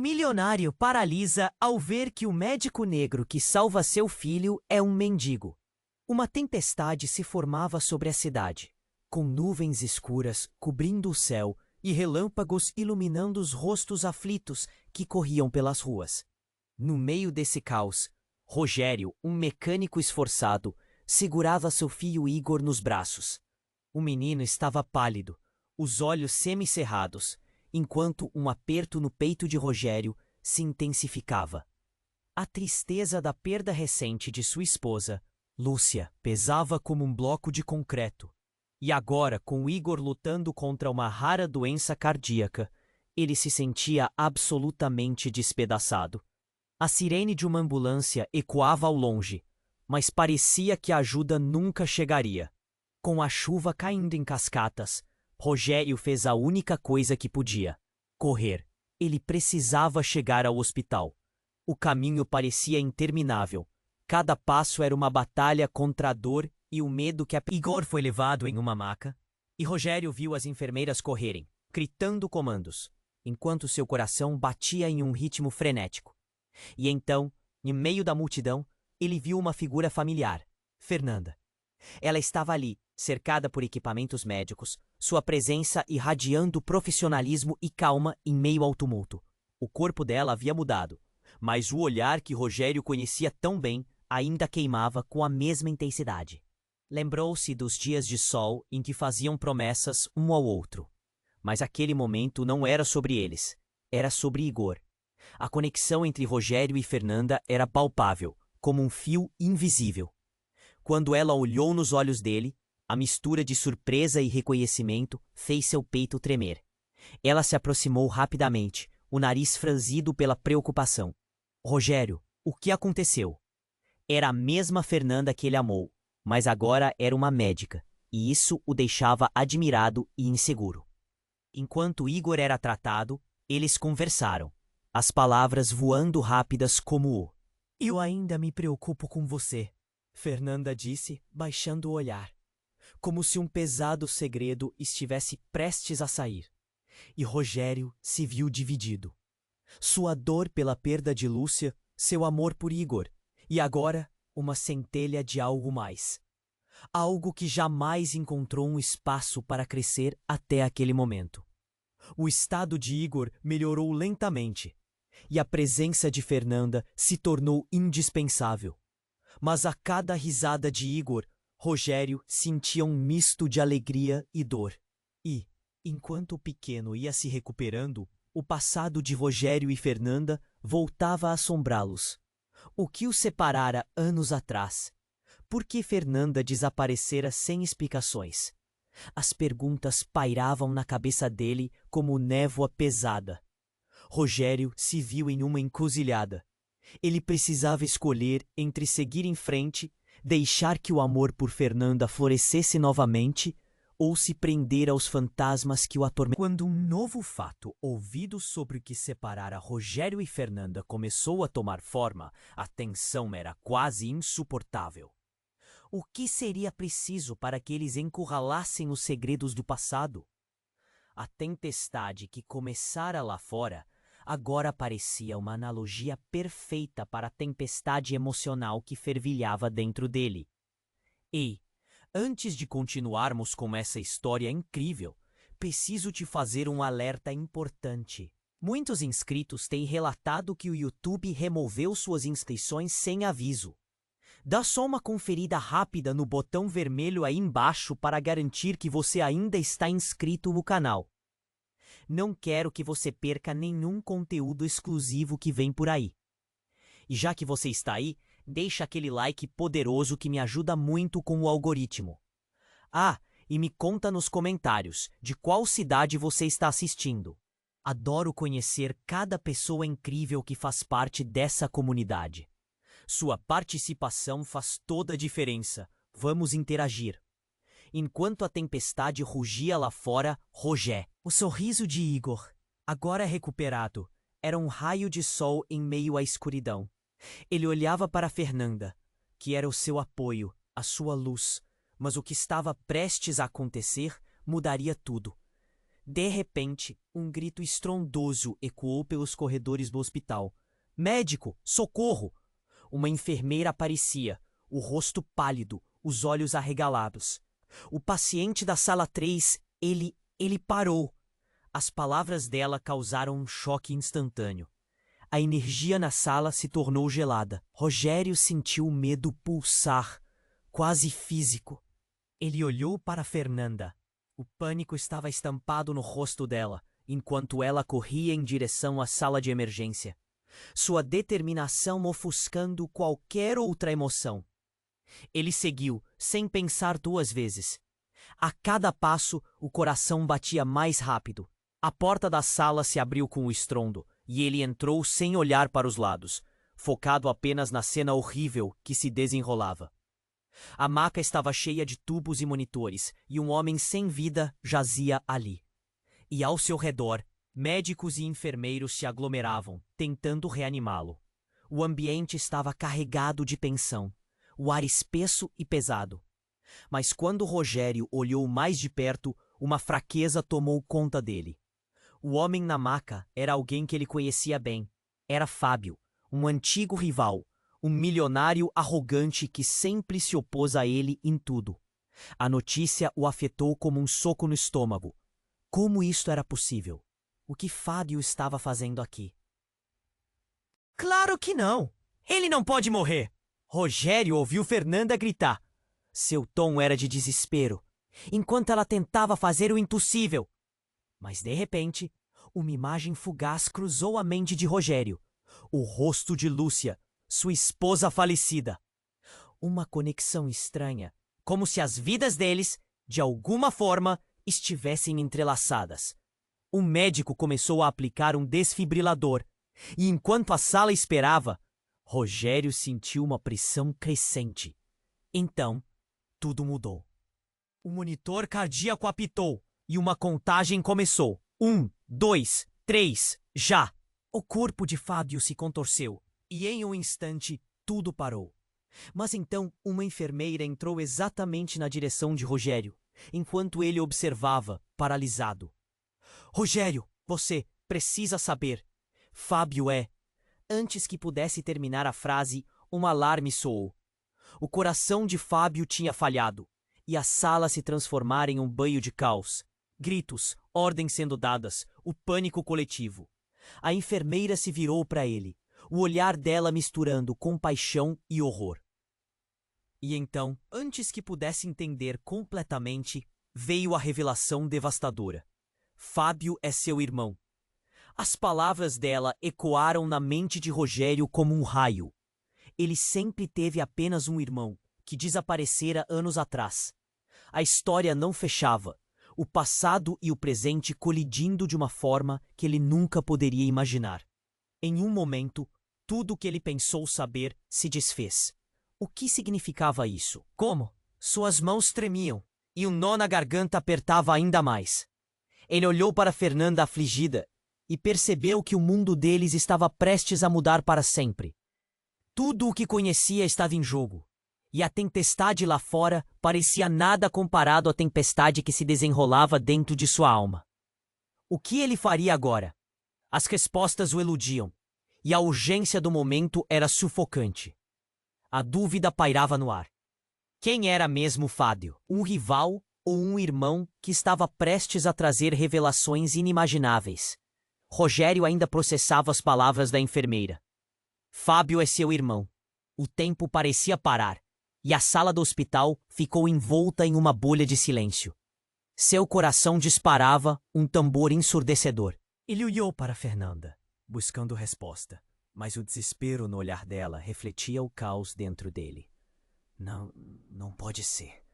Milionário paralisa ao ver que o médico negro que salva seu filho é um mendigo. Uma tempestade se formava sobre a cidade, com nuvens escuras cobrindo o céu e relâmpagos iluminando os rostos aflitos que corriam pelas ruas. No meio desse caos, Rogério, um mecânico esforçado, segurava seu filho Igor nos braços. O menino estava pálido, os olhos semicerrados, enquanto um aperto no peito de Rogério se intensificava. A tristeza da perda recente de sua esposa, Lúcia, pesava como um bloco de concreto. E agora, com Igor lutando contra uma rara doença cardíaca, ele se sentia absolutamente despedaçado. A sirene de uma ambulância ecoava ao longe, mas parecia que a ajuda nunca chegaria. Com a chuva caindo em cascatas, Rogério fez a única coisa que podia: correr. Ele precisava chegar ao hospital. O caminho parecia interminável. Cada passo era uma batalha contra a dor e o medo que Igor foi levado em uma maca, e Rogério viu as enfermeiras correrem, gritando comandos, enquanto seu coração batia em um ritmo frenético. E então, no meio da multidão, ele viu uma figura familiar, Fernanda. Ela estava ali, cercada por equipamentos médicos, sua presença irradiando profissionalismo e calma em meio ao tumulto. O corpo dela havia mudado, mas o olhar que Rogério conhecia tão bem ainda queimava com a mesma intensidade. Lembrou-se dos dias de sol em que faziam promessas um ao outro. Mas aquele momento não era sobre eles, era sobre Igor. A conexão entre Rogério e Fernanda era palpável, como um fio invisível. Quando ela olhou nos olhos dele, a mistura de surpresa e reconhecimento fez seu peito tremer. Ela se aproximou rapidamente, o nariz franzido pela preocupação. Rogério, o que aconteceu? Era a mesma Fernanda que ele amou, mas agora era uma médica, e isso o deixava admirado e inseguro. Enquanto Igor era tratado, eles conversaram, as palavras voando rápidas como o "Eu ainda me preocupo com você", Fernanda disse, baixando o olhar, como se um pesado segredo estivesse prestes a sair. E Rogério se viu dividido. Sua dor pela perda de Lúcia, seu amor por Igor, e agora uma centelha de algo mais. Algo que jamais encontrou um espaço para crescer até aquele momento. O estado de Igor melhorou lentamente, e a presença de Fernanda se tornou indispensável. Mas a cada risada de Igor, Rogério sentia um misto de alegria e dor. E, enquanto o pequeno ia se recuperando, o passado de Rogério e Fernanda voltava a assombrá-los. O que os separara anos atrás? Por que Fernanda desaparecera sem explicações? As perguntas pairavam na cabeça dele como névoa pesada. Rogério se viu em uma encruzilhada. Ele precisava escolher entre seguir em frente, deixar que o amor por Fernanda florescesse novamente, ou se prender aos fantasmas que o atormentavam. Quando um novo fato ouvido sobre o que separara Rogério e Fernanda começou a tomar forma, a tensão era quase insuportável. O que seria preciso para que eles encurralassem os segredos do passado? A tempestade que começara lá fora agora parecia uma analogia perfeita para a tempestade emocional que fervilhava dentro dele. Ei, antes de continuarmos com essa história incrível, preciso te fazer um alerta importante. Muitos inscritos têm relatado que o YouTube removeu suas inscrições sem aviso. Dá só uma conferida rápida no botão vermelho aí embaixo para garantir que você ainda está inscrito no canal. Não quero que você perca nenhum conteúdo exclusivo que vem por aí. E já que você está aí, deixa aquele like poderoso que me ajuda muito com o algoritmo. Ah, e me conta nos comentários de qual cidade você está assistindo. Adoro conhecer cada pessoa incrível que faz parte dessa comunidade. Sua participação faz toda a diferença. Vamos interagir. Enquanto a tempestade rugia lá fora, o sorriso de Igor, agora recuperado, era um raio de sol em meio à escuridão. Ele olhava para Fernanda, que era o seu apoio, a sua luz, mas o que estava prestes a acontecer mudaria tudo. De repente, um grito estrondoso ecoou pelos corredores do hospital. Médico, socorro! Uma enfermeira aparecia, o rosto pálido, os olhos arregalados. O paciente da sala 3, ele parou. As palavras dela causaram um choque instantâneo. A energia na sala se tornou gelada. Rogério sentiu o medo pulsar, quase físico. Ele olhou para Fernanda. O pânico estava estampado no rosto dela, enquanto ela corria em direção à sala de emergência. Sua determinação ofuscando qualquer outra emoção. Ele seguiu, sem pensar duas vezes. A cada passo, o coração batia mais rápido. A porta da sala se abriu com um estrondo, e ele entrou sem olhar para os lados, focado apenas na cena horrível que se desenrolava. A maca estava cheia de tubos e monitores, e um homem sem vida jazia ali. E ao seu redor, médicos e enfermeiros se aglomeravam, tentando reanimá-lo. O ambiente estava carregado de tensão, o ar espesso e pesado. Mas quando Rogério olhou mais de perto, uma fraqueza tomou conta dele. O homem na maca era alguém que ele conhecia bem. Era Fábio, um antigo rival, um milionário arrogante que sempre se opôs a ele em tudo. A notícia o afetou como um soco no estômago. Como isto era possível? O que Fábio estava fazendo aqui? Claro que não! Ele não pode morrer! Rogério ouviu Fernanda gritar. Seu tom era de desespero, enquanto ela tentava fazer o impossível. Mas, de repente, uma imagem fugaz cruzou a mente de Rogério. O rosto de Lúcia, sua esposa falecida. Uma conexão estranha, como se as vidas deles, de alguma forma, estivessem entrelaçadas. O médico começou a aplicar um desfibrilador, e enquanto a sala esperava, Rogério sentiu uma pressão crescente. Então, tudo mudou. O monitor cardíaco apitou, e uma contagem começou. 1, 2, 3, já! O corpo de Fábio se contorceu, e em um instante tudo parou. Mas então uma enfermeira entrou exatamente na direção de Rogério, enquanto ele observava, paralisado. Rogério, você precisa saber. Fábio é... Antes que pudesse terminar a frase, um alarme soou. O coração de Fábio tinha falhado, e a sala se transformara em um banho de caos. Gritos, ordens sendo dadas, o pânico coletivo. A enfermeira se virou para ele, o olhar dela misturando compaixão e horror. E então, antes que pudesse entender completamente, veio a revelação devastadora. Fábio é seu irmão. As palavras dela ecoaram na mente de Rogério como um raio. Ele sempre teve apenas um irmão, que desaparecera anos atrás. A história não fechava, o passado e o presente colidindo de uma forma que ele nunca poderia imaginar. Em um momento, tudo o que ele pensou saber se desfez. O que significava isso? Como? Suas mãos tremiam, e um nó na garganta apertava ainda mais. Ele olhou para Fernanda afligida e percebeu que o mundo deles estava prestes a mudar para sempre. Tudo o que conhecia estava em jogo, e a tempestade lá fora parecia nada comparado à tempestade que se desenrolava dentro de sua alma. O que ele faria agora? As respostas o eludiam, e a urgência do momento era sufocante. A dúvida pairava no ar. Quem era mesmo Fábio? Um rival ou um irmão que estava prestes a trazer revelações inimagináveis? Rogério ainda processava as palavras da enfermeira. Fábio é seu irmão. O tempo parecia parar, e a sala do hospital ficou envolta em uma bolha de silêncio. Seu coração disparava um tambor ensurdecedor. Ele olhou para Fernanda, buscando resposta, mas o desespero no olhar dela refletia o caos dentro dele. Não pode ser.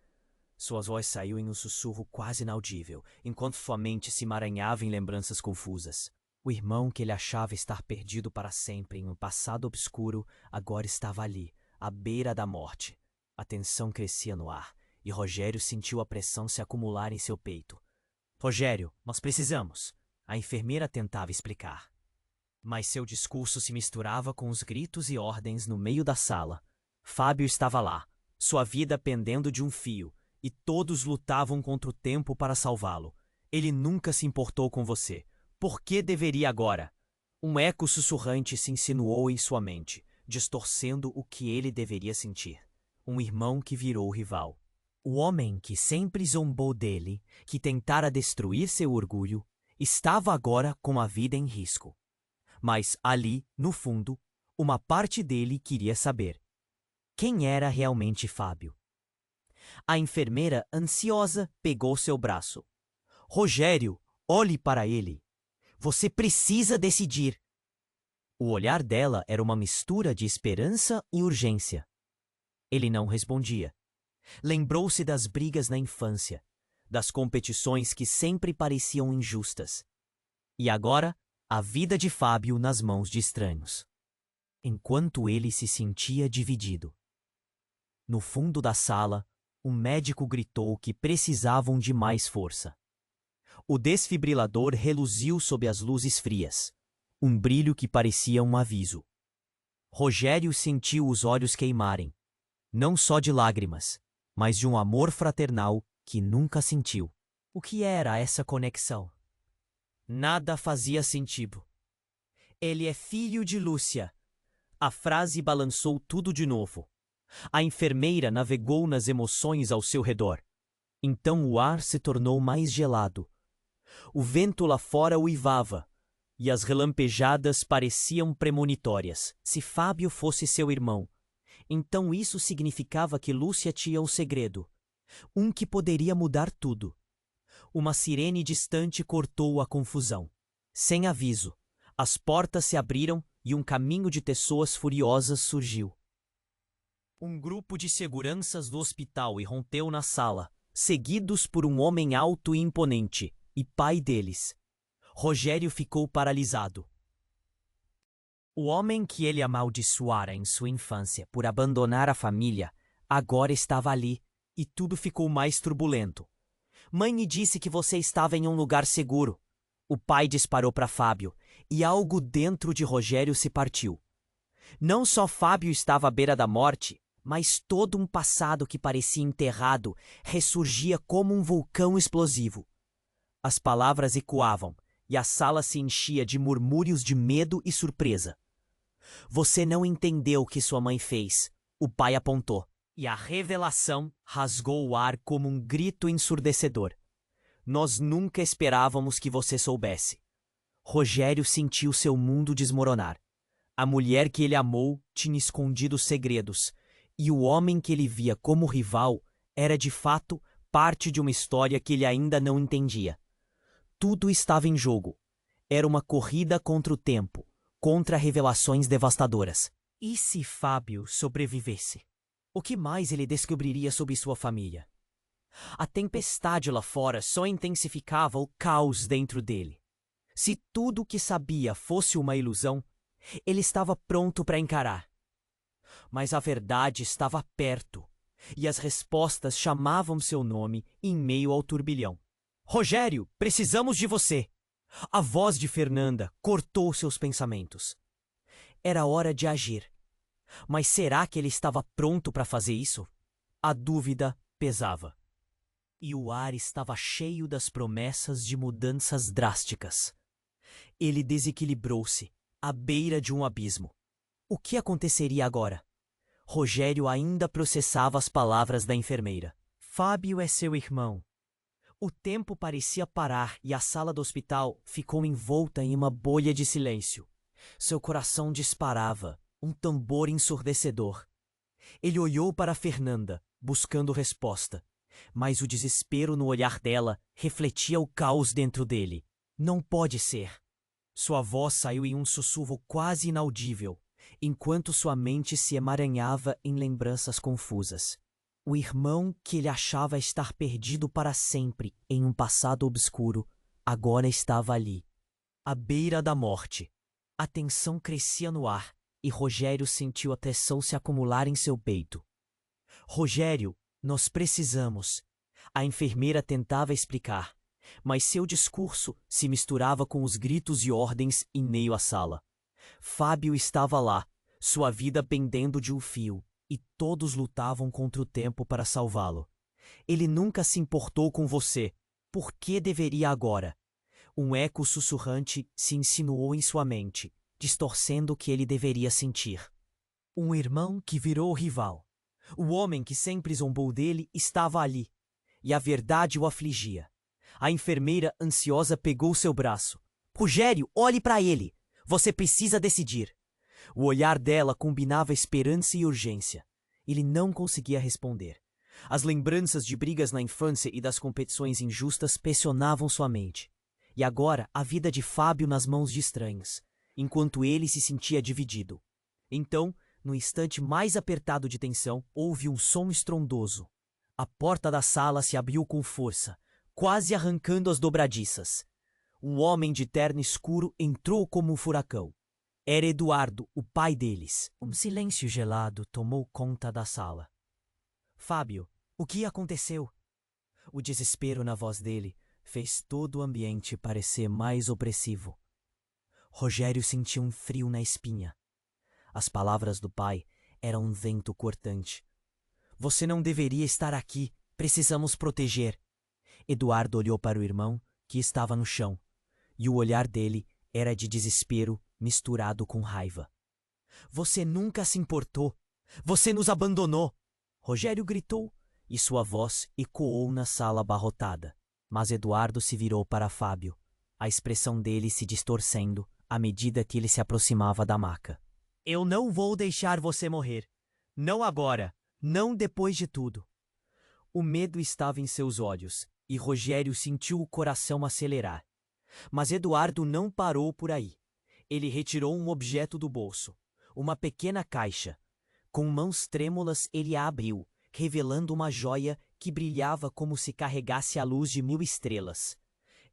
Sua voz saiu em um sussurro quase inaudível, enquanto sua mente se emaranhava em lembranças confusas. O irmão que ele achava estar perdido para sempre em um passado obscuro agora estava ali, à beira da morte. A tensão crescia no ar, e Rogério sentiu a pressão se acumular em seu peito. Rogério, nós precisamos. A enfermeira tentava explicar. Mas seu discurso se misturava com os gritos e ordens no meio da sala. Fábio estava lá, sua vida pendendo de um fio, e todos lutavam contra o tempo para salvá-lo. Ele nunca se importou com você. Por que deveria agora? Um eco sussurrante se insinuou em sua mente, distorcendo o que ele deveria sentir. Um irmão que virou rival. O homem que sempre zombou dele, que tentara destruir seu orgulho, estava agora com a vida em risco. Mas ali, no fundo, uma parte dele queria saber: quem era realmente Fábio? A enfermeira, ansiosa, pegou seu braço. Rogério, olhe para ele. Você precisa decidir. O olhar dela era uma mistura de esperança e urgência. Ele não respondia. Lembrou-se das brigas na infância, das competições que sempre pareciam injustas. E agora, a vida de Fábio nas mãos de estranhos. Enquanto ele se sentia dividido. No fundo da sala, um médico gritou que precisavam de mais força. O desfibrilador reluziu sob as luzes frias, um brilho que parecia um aviso. Rogério sentiu os olhos queimarem, não só de lágrimas, mas de um amor fraternal que nunca sentiu. O que era essa conexão? Nada fazia sentido. Ele é filho de Lúcia. A frase balançou tudo de novo. A enfermeira navegou nas emoções ao seu redor. Então o ar se tornou mais gelado. O vento lá fora uivava, e as relampejadas pareciam premonitórias. Se Fábio fosse seu irmão, então isso significava que Lúcia tinha um segredo, um que poderia mudar tudo. Uma sirene distante cortou a confusão. Sem aviso, as portas se abriram e um caminho de pessoas furiosas surgiu. Um grupo de seguranças do hospital irrompeu na sala, seguidos por um homem alto e imponente, e pai deles. Rogério ficou paralisado. O homem que ele amaldiçoara em sua infância por abandonar a família, agora estava ali, e tudo ficou mais turbulento. Mãe me disse que você estava em um lugar seguro. O pai disparou para Fábio, e algo dentro de Rogério se partiu. Não só Fábio estava à beira da morte, mas todo um passado que parecia enterrado ressurgia como um vulcão explosivo. As palavras ecoavam, e a sala se enchia de murmúrios de medo e surpresa. Você não entendeu o que sua mãe fez, o pai apontou, e a revelação rasgou o ar como um grito ensurdecedor. Nós nunca esperávamos que você soubesse. Rogério sentiu seu mundo desmoronar. A mulher que ele amou tinha escondido segredos, e o homem que ele via como rival era de fato parte de uma história que ele ainda não entendia. Tudo estava em jogo. Era uma corrida contra o tempo, contra revelações devastadoras. E se Fábio sobrevivesse? O que mais ele descobriria sobre sua família? A tempestade lá fora só intensificava o caos dentro dele. Se tudo o que sabia fosse uma ilusão, ele estava pronto para encarar. Mas a verdade estava perto, e as respostas chamavam seu nome em meio ao turbilhão. Rogério, precisamos de você! A voz de Fernanda cortou seus pensamentos. Era hora de agir. Mas será que ele estava pronto para fazer isso? A dúvida pesava. E o ar estava cheio das promessas de mudanças drásticas. Ele desequilibrou-se, à beira de um abismo. O que aconteceria agora? Rogério ainda processava as palavras da enfermeira. Fábio é seu irmão. O tempo parecia parar e a sala do hospital ficou envolta em uma bolha de silêncio. Seu coração disparava, um tambor ensurdecedor. Ele olhou para Fernanda, buscando resposta, mas o desespero no olhar dela refletia o caos dentro dele. Não pode ser. Sua voz saiu em um sussurro quase inaudível, enquanto sua mente se emaranhava em lembranças confusas. O irmão que ele achava estar perdido para sempre em um passado obscuro, agora estava ali, à beira da morte. A tensão crescia no ar e Rogério sentiu a pressão se acumular em seu peito. Rogério, nós precisamos. A enfermeira tentava explicar, mas seu discurso se misturava com os gritos e ordens em meio à sala. Fábio estava lá, sua vida pendendo de um fio, e todos lutavam contra o tempo para salvá-lo. Ele nunca se importou com você. Por que deveria agora? Um eco sussurrante se insinuou em sua mente, distorcendo o que ele deveria sentir. Um irmão que virou rival. O homem que sempre zombou dele estava ali, e a verdade o afligia. A enfermeira ansiosa pegou seu braço. Rogério, olhe para ele! Você precisa decidir. O olhar dela combinava esperança e urgência. Ele não conseguia responder. As lembranças de brigas na infância e das competições injustas pressionavam sua mente. E agora a vida de Fábio nas mãos de estranhos, enquanto ele se sentia dividido. Então, no instante mais apertado de tensão, houve um som estrondoso. A porta da sala se abriu com força, quase arrancando as dobradiças. Um homem de terno escuro entrou como um furacão. Era Eduardo, o pai deles. Um silêncio gelado tomou conta da sala. Fábio, o que aconteceu? O desespero na voz dele fez todo o ambiente parecer mais opressivo. Rogério sentiu um frio na espinha. As palavras do pai eram um vento cortante. Você não deveria estar aqui. Precisamos proteger. Eduardo olhou para o irmão, que estava no chão, e o olhar dele era de desespero misturado com raiva. Você nunca se importou. Você nos abandonou. Rogério gritou, e sua voz ecoou na sala abarrotada. Mas Eduardo se virou para Fábio, a expressão dele se distorcendo à medida que ele se aproximava da maca. Eu não vou deixar você morrer. Não agora. Não depois de tudo. O medo estava em seus olhos, e Rogério sentiu o coração acelerar. Mas Eduardo não parou por aí. Ele retirou um objeto do bolso, uma pequena caixa. Com mãos trêmulas ele a abriu, revelando uma joia que brilhava como se carregasse a luz de 1000 estrelas.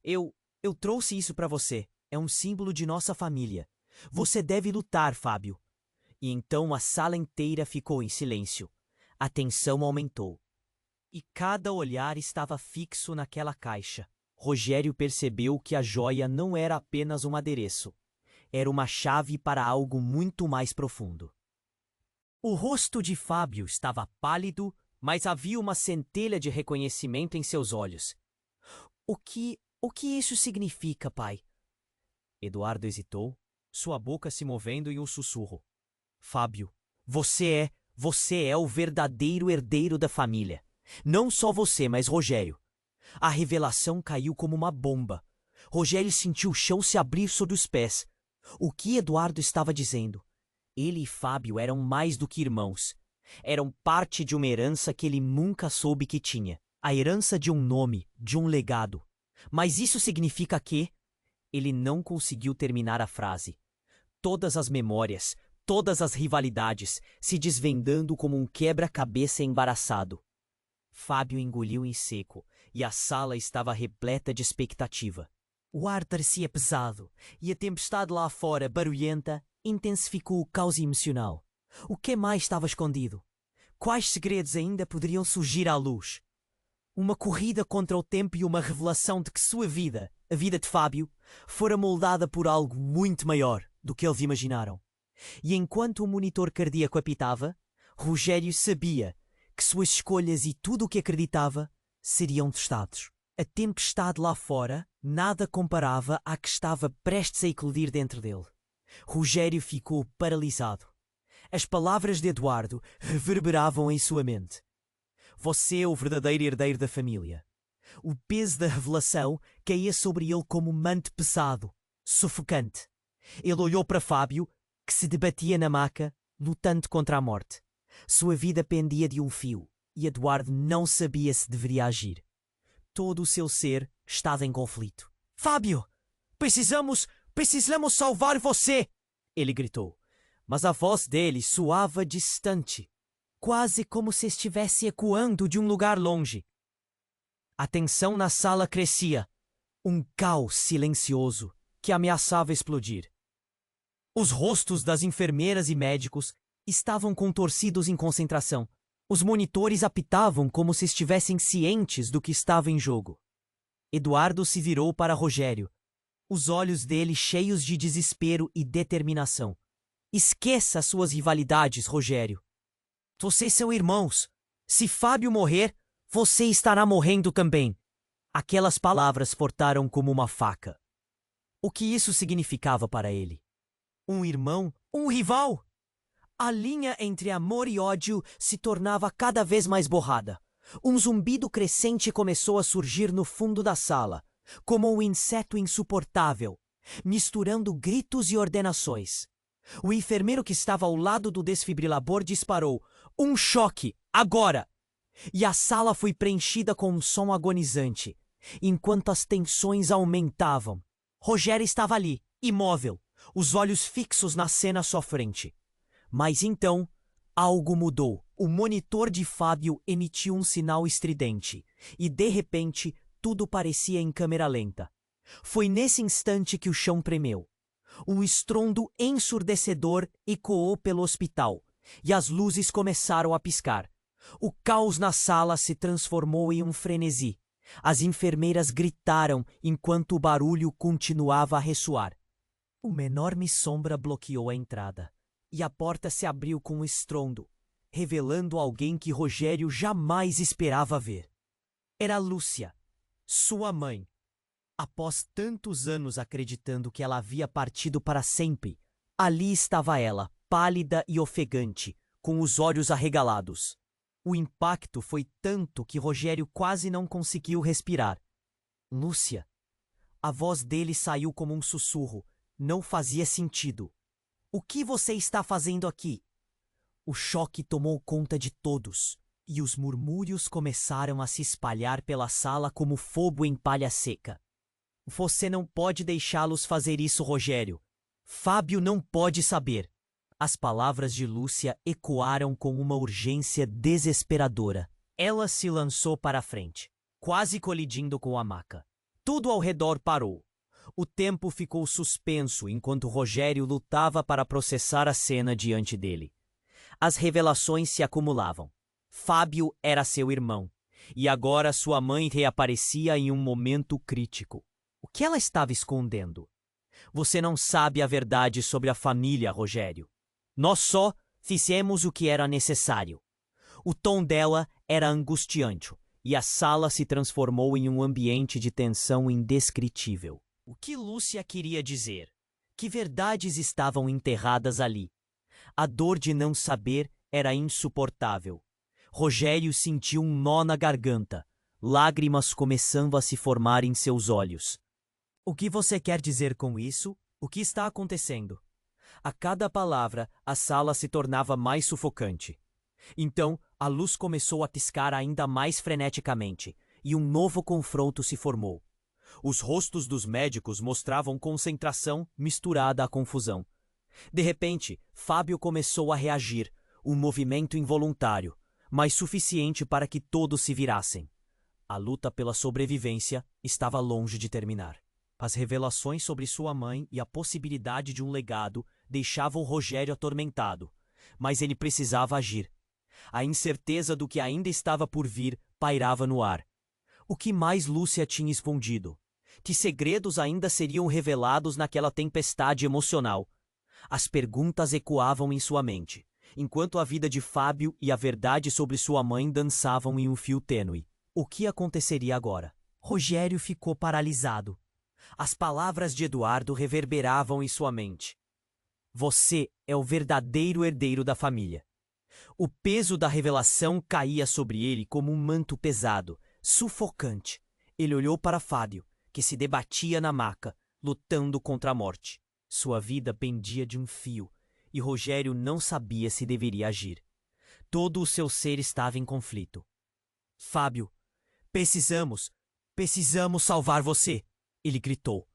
Eu trouxe isso para você. É um símbolo de nossa família. Você deve lutar, Fábio. E então a sala inteira ficou em silêncio. A tensão aumentou. E cada olhar estava fixo naquela caixa. Rogério percebeu que a joia não era apenas um adereço. Era uma chave para algo muito mais profundo. O rosto de Fábio estava pálido, mas havia uma centelha de reconhecimento em seus olhos. O que isso significa, pai? Eduardo hesitou, sua boca se movendo em um sussurro. Fábio, você é o verdadeiro herdeiro da família. Não só você, mas Rogério. A revelação caiu como uma bomba. Rogério sentiu o chão se abrir sob os pés. O que Eduardo estava dizendo? Ele e Fábio eram mais do que irmãos. Eram parte de uma herança que ele nunca soube que tinha. A herança de um nome, de um legado. Mas isso significa que... Ele não conseguiu terminar a frase. Todas as memórias, todas as rivalidades, se desvendando como um quebra-cabeça embaraçado. Fábio engoliu em seco, e a sala estava repleta de expectativa. O ar parecia pesado, e a tempestade lá fora, barulhenta, intensificou o caos emocional. O que mais estava escondido? Quais segredos ainda poderiam surgir à luz? Uma corrida contra o tempo e uma revelação de que sua vida, a vida de Fábio, fora moldada por algo muito maior do que eles imaginaram. E enquanto o monitor cardíaco apitava, Rogério sabia que suas escolhas e tudo o que acreditava seriam testados. A tempestade lá fora nada comparava à que estava prestes a eclodir dentro dele. Rogério ficou paralisado. As palavras de Eduardo reverberavam em sua mente. Você é o verdadeiro herdeiro da família. O peso da revelação caía sobre ele como um manto pesado, sufocante. Ele olhou para Fábio, que se debatia na maca, lutando contra a morte. Sua vida pendia de um fio, e Eduardo não sabia se deveria agir. Todo o seu ser estava em conflito. Fábio! Precisamos salvar você! Ele gritou. Mas a voz dele soava distante, quase como se estivesse ecoando de um lugar longe. A tensão na sala crescia, um caos silencioso que ameaçava explodir. Os rostos das enfermeiras e médicos estavam contorcidos em concentração. Os monitores apitavam como se estivessem cientes do que estava em jogo. Eduardo se virou para Rogério, os olhos dele cheios de desespero e determinação. Esqueça suas rivalidades, Rogério. Vocês são irmãos. Se Fábio morrer, você estará morrendo também. Aquelas palavras cortaram como uma faca. O que isso significava para ele? Um irmão? Um rival? A linha entre amor e ódio se tornava cada vez mais borrada. Um zumbido crescente começou a surgir no fundo da sala, como um inseto insuportável, misturando gritos e ordenações. O enfermeiro que estava ao lado do desfibrilador disparou: "Um choque! Agora!" E a sala foi preenchida com um som agonizante, enquanto as tensões aumentavam. Rogério estava ali, imóvel, os olhos fixos na cena à sua frente. Mas então, algo mudou. O monitor de Fábio emitiu um sinal estridente, e de repente, tudo parecia em câmera lenta. Foi nesse instante que o chão tremeu. Um estrondo ensurdecedor ecoou pelo hospital, e as luzes começaram a piscar. O caos na sala se transformou em um frenesi. As enfermeiras gritaram enquanto o barulho continuava a ressoar. Uma enorme sombra bloqueou a entrada, e a porta se abriu com um estrondo, revelando alguém que Rogério jamais esperava ver. Era Lúcia, sua mãe. Após tantos anos acreditando que ela havia partido para sempre, ali estava ela, pálida e ofegante, com os olhos arregalados. O impacto foi tanto que Rogério quase não conseguiu respirar. Lúcia. A voz dele saiu como um sussurro. Não fazia sentido. O que você está fazendo aqui? O choque tomou conta de todos, e os murmúrios começaram a se espalhar pela sala como fogo em palha seca. Você não pode deixá-los fazer isso, Rogério. Fábio não pode saber. As palavras de Lúcia ecoaram com uma urgência desesperadora. Ela se lançou para a frente, quase colidindo com a maca. Tudo ao redor parou. O tempo ficou suspenso enquanto Rogério lutava para processar a cena diante dele. As revelações se acumulavam. Fábio era seu irmão, e agora sua mãe reaparecia em um momento crítico. O que ela estava escondendo? Você não sabe a verdade sobre a família, Rogério. Nós só fizemos o que era necessário. O tom dela era angustiante, e a sala se transformou em um ambiente de tensão indescritível. O que Lúcia queria dizer? Que verdades estavam enterradas ali? A dor de não saber era insuportável. Rogério sentiu um nó na garganta, lágrimas começando a se formar em seus olhos. O que você quer dizer com isso? O que está acontecendo? A cada palavra, a sala se tornava mais sufocante. Então, a luz começou a piscar ainda mais freneticamente, e um novo confronto se formou. Os rostos dos médicos mostravam concentração misturada à confusão. De repente, Fábio começou a reagir, um movimento involuntário, mas suficiente para que todos se virassem. A luta pela sobrevivência estava longe de terminar. As revelações sobre sua mãe e a possibilidade de um legado deixavam Rogério atormentado, mas ele precisava agir. A incerteza do que ainda estava por vir pairava no ar. O que mais Lúcia tinha escondido? Que segredos ainda seriam revelados naquela tempestade emocional? As perguntas ecoavam em sua mente, enquanto a vida de Fábio e a verdade sobre sua mãe dançavam em um fio tênue. O que aconteceria agora? Rogério ficou paralisado. As palavras de Eduardo reverberavam em sua mente. Você é o verdadeiro herdeiro da família. O peso da revelação caía sobre ele como um manto pesado, sufocante. Ele olhou para Fábio, que se debatia na maca, lutando contra a morte. Sua vida pendia de um fio, e Rogério não sabia se deveria agir. Todo o seu ser estava em conflito. Fábio, precisamos salvar você! Ele gritou,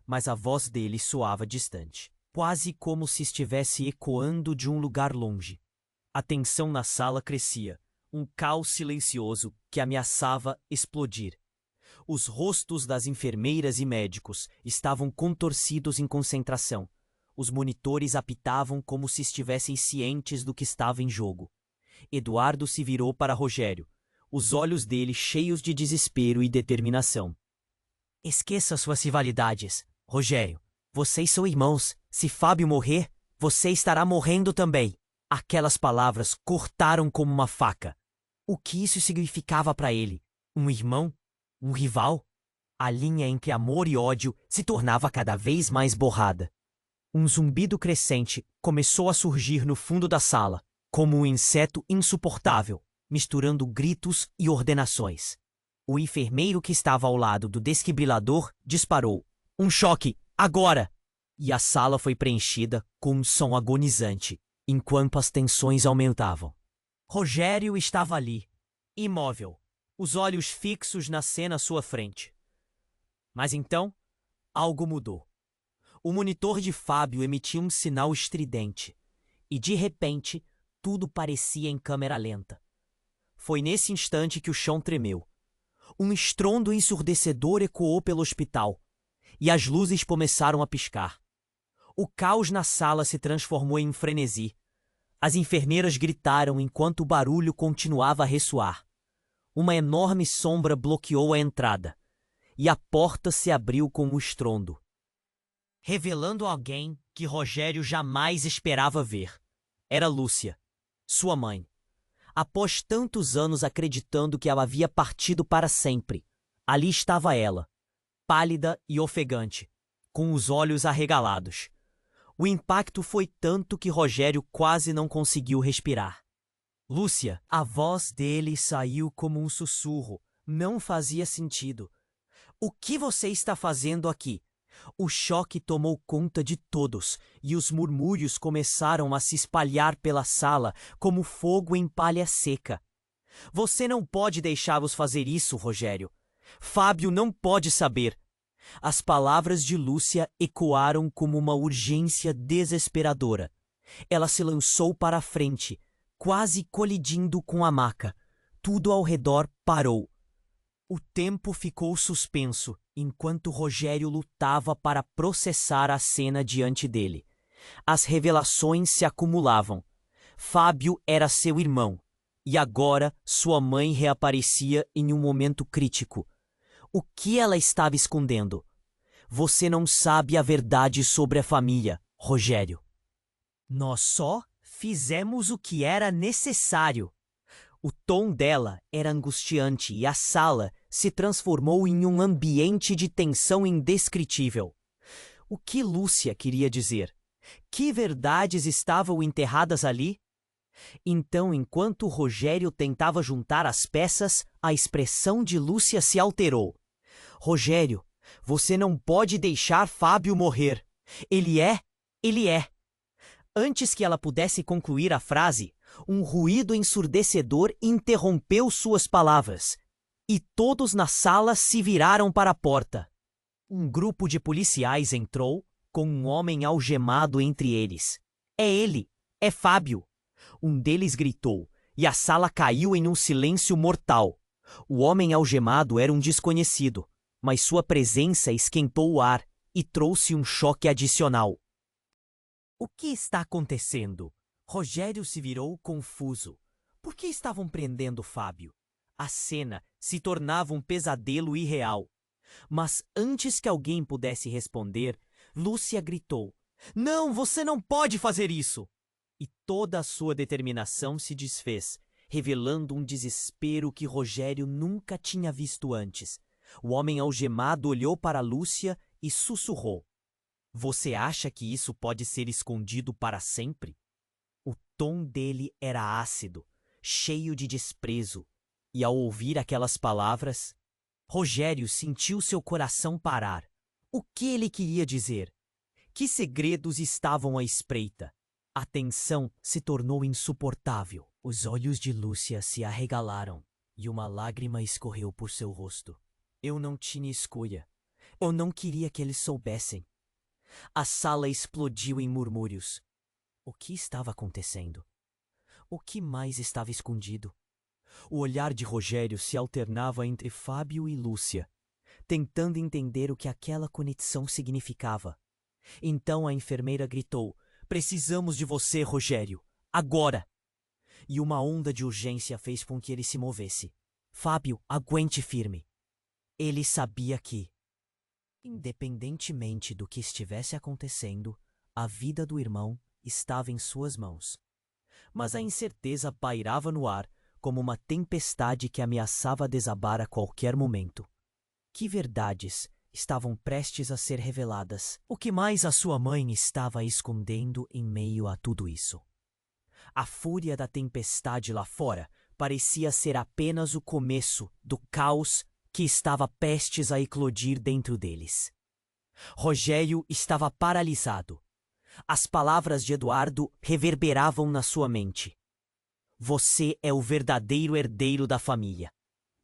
mas a voz dele soava distante, quase como se estivesse ecoando de um lugar longe. A tensão na sala crescia, um caos silencioso que ameaçava explodir. Os rostos das enfermeiras e médicos estavam contorcidos em concentração. Os monitores apitavam como se estivessem cientes do que estava em jogo. Eduardo se virou para Rogério, os olhos dele cheios de desespero e determinação. Esqueça suas rivalidades, Rogério. Vocês são irmãos. Se Fábio morrer, você estará morrendo também. Aquelas palavras cortaram como uma faca. O que isso significava para ele? Um irmão? Um rival? A linha entre amor e ódio se tornava cada vez mais borrada. Um zumbido crescente começou a surgir no fundo da sala, como um inseto insuportável, misturando gritos e ordenações. O enfermeiro que estava ao lado do desfibrilador disparou. Um choque, agora! E a sala foi preenchida com um som agonizante, enquanto as tensões aumentavam. Rogério estava ali, imóvel, os olhos fixos na cena à sua frente. Mas então, algo mudou. O monitor de Fábio emitiu um sinal estridente, e de repente, tudo parecia em câmera lenta. Foi nesse instante que o chão tremeu. Um estrondo ensurdecedor ecoou pelo hospital, e as luzes começaram a piscar. O caos na sala se transformou em frenesi. As enfermeiras gritaram enquanto o barulho continuava a ressoar. Uma enorme sombra bloqueou a entrada, e a porta se abriu com um estrondo, revelando alguém que Rogério jamais esperava ver. Era Lúcia, sua mãe. Após tantos anos acreditando que ela havia partido para sempre, ali estava ela, pálida e ofegante, com os olhos arregalados. O impacto foi tanto que Rogério quase não conseguiu respirar. Lúcia, a voz dele saiu como um sussurro. Não fazia sentido. O que você está fazendo aqui? O choque tomou conta de todos, e os murmúrios começaram a se espalhar pela sala como fogo em palha seca. Você não pode deixá-los fazer isso, Rogério. Fábio não pode saber. As palavras de Lúcia ecoaram como uma urgência desesperadora. Ela se lançou para a frente, quase colidindo com a maca. Tudo ao redor parou. O tempo ficou suspenso, enquanto Rogério lutava para processar a cena diante dele. As revelações se acumulavam. Fábio era seu irmão, e agora sua mãe reaparecia em um momento crítico. O que ela estava escondendo? Você não sabe a verdade sobre a família, Rogério. Nós só fizemos o que era necessário. O tom dela era angustiante e a sala se transformou em um ambiente de tensão indescritível. O que Lúcia queria dizer? Que verdades estavam enterradas ali? Então, enquanto Rogério tentava juntar as peças, a expressão de Lúcia se alterou. Rogério, você não pode deixar Fábio morrer. Ele é. Antes que ela pudesse concluir a frase, um ruído ensurdecedor interrompeu suas palavras, e todos na sala se viraram para a porta. Um grupo de policiais entrou, com um homem algemado entre eles. É ele! É Fábio! Um deles gritou, e a sala caiu em um silêncio mortal. O homem algemado era um desconhecido, mas sua presença esquentou o ar e trouxe um choque adicional. O que está acontecendo? Rogério se virou confuso. Por que estavam prendendo Fábio? A cena se tornava um pesadelo irreal. Mas antes que alguém pudesse responder, Lúcia gritou: "Não, você não pode fazer isso!" E toda a sua determinação se desfez, revelando um desespero que Rogério nunca tinha visto antes. O homem algemado olhou para Lúcia e sussurrou: "Você acha que isso pode ser escondido para sempre?" O tom dele era ácido, cheio de desprezo, e ao ouvir aquelas palavras, Rogério sentiu seu coração parar. O que ele queria dizer? Que segredos estavam à espreita? A tensão se tornou insuportável. Os olhos de Lúcia se arregalaram e uma lágrima escorreu por seu rosto. Eu não tinha escolha. Eu não queria que eles soubessem. A sala explodiu em murmúrios. O que estava acontecendo? O que mais estava escondido? O olhar de Rogério se alternava entre Fábio e Lúcia, tentando entender o que aquela conexão significava. Então a enfermeira gritou: "Precisamos de você, Rogério! Agora!" E uma onda de urgência fez com que ele se movesse. "Fábio, aguente firme." Ele sabia que, independentemente do que estivesse acontecendo, a vida do irmão estava em suas mãos. Mas a incerteza pairava no ar como uma tempestade que ameaçava desabar a qualquer momento. Que verdades estavam prestes a ser reveladas? O que mais a sua mãe estava escondendo em meio a tudo isso? A fúria da tempestade lá fora parecia ser apenas o começo do caos que estava prestes a eclodir dentro deles. Rogério estava paralisado. As palavras de Eduardo reverberavam na sua mente. Você é o verdadeiro herdeiro da família.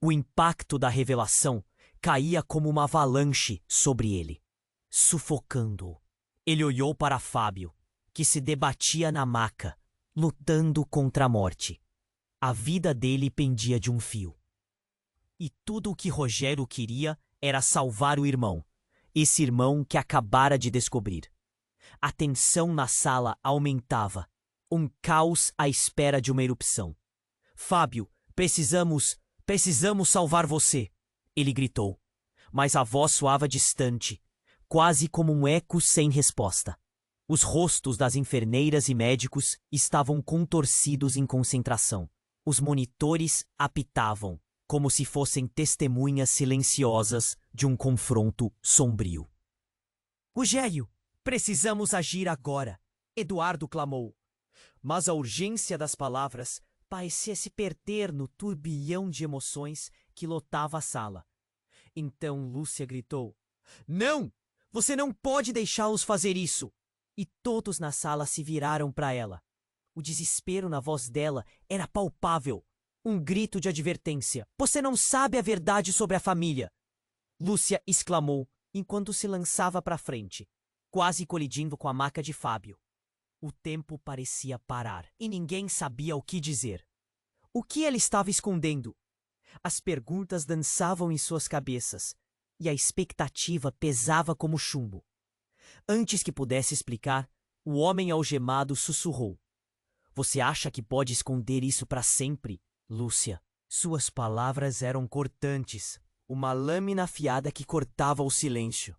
O impacto da revelação caía como uma avalanche sobre ele, sufocando-o. Ele olhou para Fábio, que se debatia na maca, lutando contra a morte. A vida dele pendia de um fio. E tudo o que Rogério queria era salvar o irmão, esse irmão que acabara de descobrir. A tensão na sala aumentava, um caos à espera de uma erupção. Fábio, precisamos salvar você, ele gritou, mas a voz soava distante, quase como um eco sem resposta. Os rostos das enfermeiras e médicos estavam contorcidos em concentração. Os monitores apitavam, como se fossem testemunhas silenciosas de um confronto sombrio. Rogério, precisamos agir agora, Eduardo clamou. Mas a urgência das palavras parecia se perder no turbilhão de emoções que lotava a sala. Então Lúcia gritou: Não! Você não pode deixá-los fazer isso! E todos na sala se viraram para ela. O desespero na voz dela era palpável. Um grito de advertência. Você não sabe a verdade sobre a família! Lúcia exclamou enquanto se lançava para frente, quase colidindo com a maca de Fábio. O tempo parecia parar e ninguém sabia o que dizer. O que ela estava escondendo? As perguntas dançavam em suas cabeças e a expectativa pesava como chumbo. Antes que pudesse explicar, o homem algemado sussurrou: Você acha que pode esconder isso para sempre, Lúcia? Suas palavras eram cortantes, uma lâmina afiada que cortava o silêncio.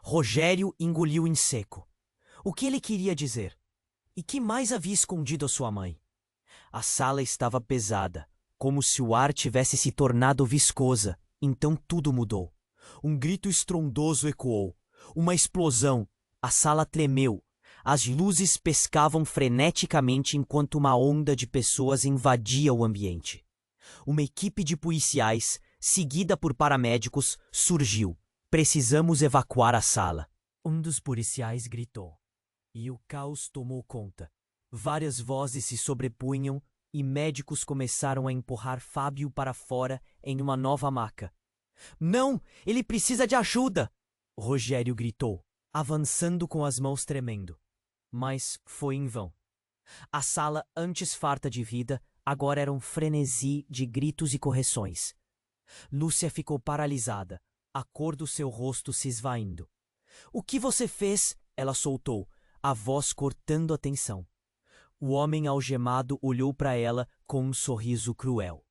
Rogério engoliu em seco. O que ele queria dizer? E que mais havia escondido a sua mãe? A sala estava pesada, como se o ar tivesse se tornado viscosa. Então tudo mudou. Um grito estrondoso ecoou. Uma explosão. A sala tremeu. As luzes pescavam freneticamente enquanto uma onda de pessoas invadia o ambiente. Uma equipe de policiais, seguida por paramédicos, surgiu. Precisamos evacuar a sala. Um dos policiais gritou. E o caos tomou conta. Várias vozes se sobrepunham e médicos começaram a empurrar Fábio para fora em uma nova maca. Não! Ele precisa de ajuda! Rogério gritou, avançando com as mãos tremendo. Mas foi em vão. A sala, antes farta de vida, agora era um frenesi de gritos e correções. Lúcia ficou paralisada, a cor do seu rosto se esvaindo. O que você fez? Ela soltou, a voz cortando a tensão. O homem algemado olhou para ela com um sorriso cruel.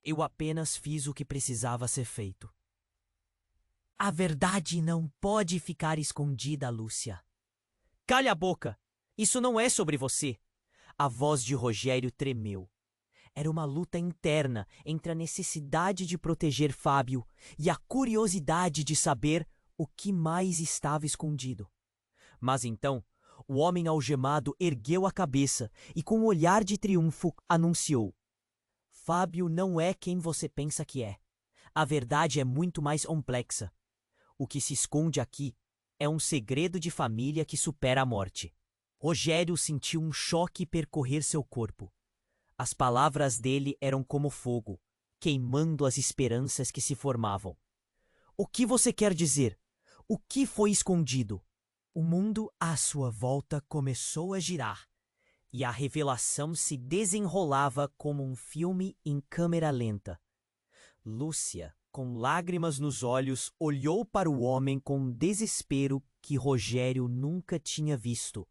Eu apenas fiz o que precisava ser feito. A verdade não pode ficar escondida, Lúcia. Cale a boca! Isso não é sobre você! A voz de Rogério tremeu. Era uma luta interna entre a necessidade de proteger Fábio e a curiosidade de saber o que mais estava escondido. Mas então, o homem algemado ergueu a cabeça e, com um olhar de triunfo, anunciou: Fábio não é quem você pensa que é. A verdade é muito mais complexa. O que se esconde aqui é um segredo de família que supera a morte. Rogério sentiu um choque percorrer seu corpo. As palavras dele eram como fogo, queimando as esperanças que se formavam. O que você quer dizer? O que foi escondido? O mundo à sua volta começou a girar, e a revelação se desenrolava como um filme em câmera lenta. Lúcia, com lágrimas nos olhos, olhou para o homem com um desespero que Rogério nunca tinha visto.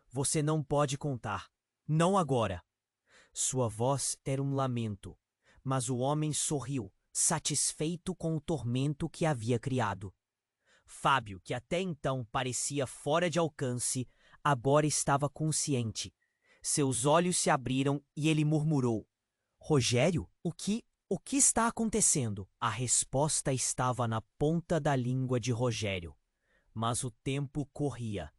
Você não pode contar. Não agora. Sua voz era um lamento, mas o homem sorriu, satisfeito com o tormento que havia criado. Fábio, que até então parecia fora de alcance, agora estava consciente. Seus olhos se abriram e ele murmurou: Rogério, o que O que está acontecendo? A resposta estava na ponta da língua de Rogério. Mas o tempo corria.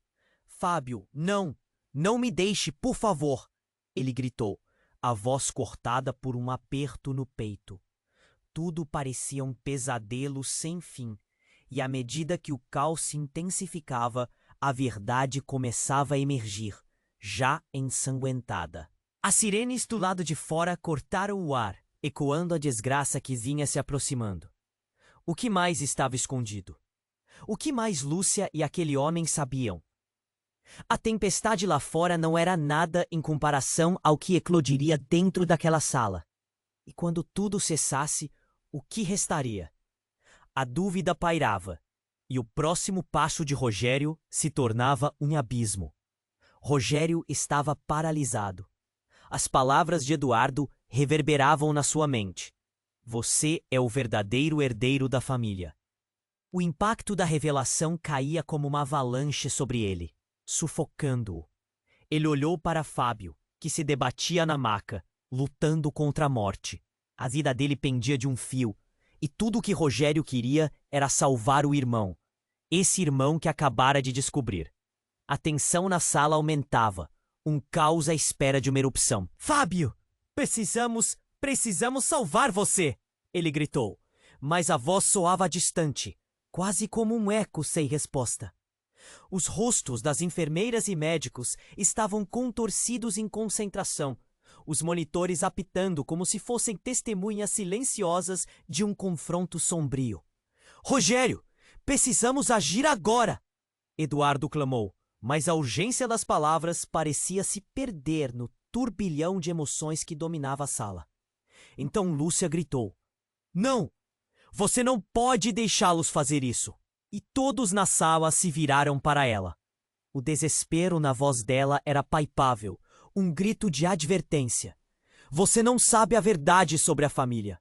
Fábio, não! Não me deixe, por favor! Ele gritou, a voz cortada por um aperto no peito. Tudo parecia um pesadelo sem fim, e à medida que o caos se intensificava, a verdade começava a emergir, já ensanguentada. As sirenes do lado de fora cortaram o ar, ecoando a desgraça que vinha se aproximando. O que mais estava escondido? O que mais Lúcia e aquele homem sabiam? A tempestade lá fora não era nada em comparação ao que eclodiria dentro daquela sala. E quando tudo cessasse, o que restaria? A dúvida pairava, e o próximo passo de Rogério se tornava um abismo. Rogério estava paralisado. As palavras de Eduardo reverberavam na sua mente. Você é o verdadeiro herdeiro da família. O impacto da revelação caía como uma avalanche sobre ele, sufocando-o. Ele olhou para Fábio, que se debatia na maca, lutando contra a morte. A vida dele pendia de um fio, e tudo o que Rogério queria era salvar o irmão. Esse irmão que acabara de descobrir. A tensão na sala aumentava, um caos à espera de uma erupção. Fábio! Precisamos salvar você! Ele gritou, mas a voz soava distante, quase como um eco sem resposta. Os rostos das enfermeiras e médicos estavam contorcidos em concentração, os monitores apitando como se fossem testemunhas silenciosas de um confronto sombrio. Rogério, precisamos agir agora! Eduardo clamou, mas a urgência das palavras parecia se perder no turbilhão de emoções que dominava a sala. Então Lúcia gritou, não! Você não pode deixá-los fazer isso! E todos na sala se viraram para ela. O desespero na voz dela era palpável, um grito de advertência. Você não sabe a verdade sobre a família!